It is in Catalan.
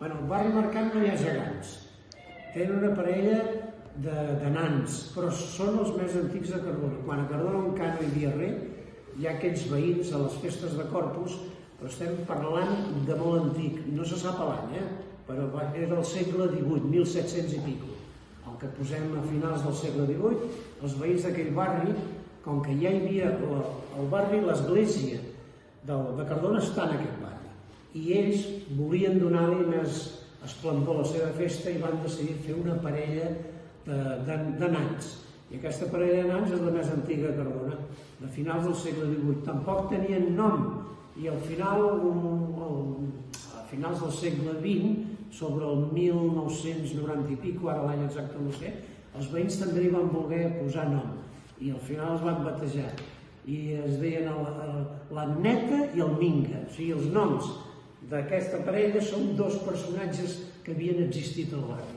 En el barri Mercat no hi ha gegants. Tenen una parella de nans, però són els més antics de Cardona. Quan a Cardona encara no hi havia res, hi ha aquests veïns a les festes de Corpus, però estem parlant de molt antic. No se sap l'any, però era del segle XVIII, 1700 i pico. El que posem a finals del segle XVIII, els veïns d'aquell barri, com que ja hi havia el barri, l'església de Cardona està en aquest barri. I ells volien donar-li més esplendor a la seva festa i van decidir fer una parella de nans. I aquesta parella de nans és la més antiga de Cardona, de finals del segle XVIII. Tampoc tenien nom i al final, a finals del segle XX, sobre el 1990 i pico, ara l'any exacte no sé, els veïns també hi van voler posar nom i al final els van batejar. I es deien l'Anneta i el Minga. O sigui, els noms d'aquesta parella són dos personatges que havien existit al barri.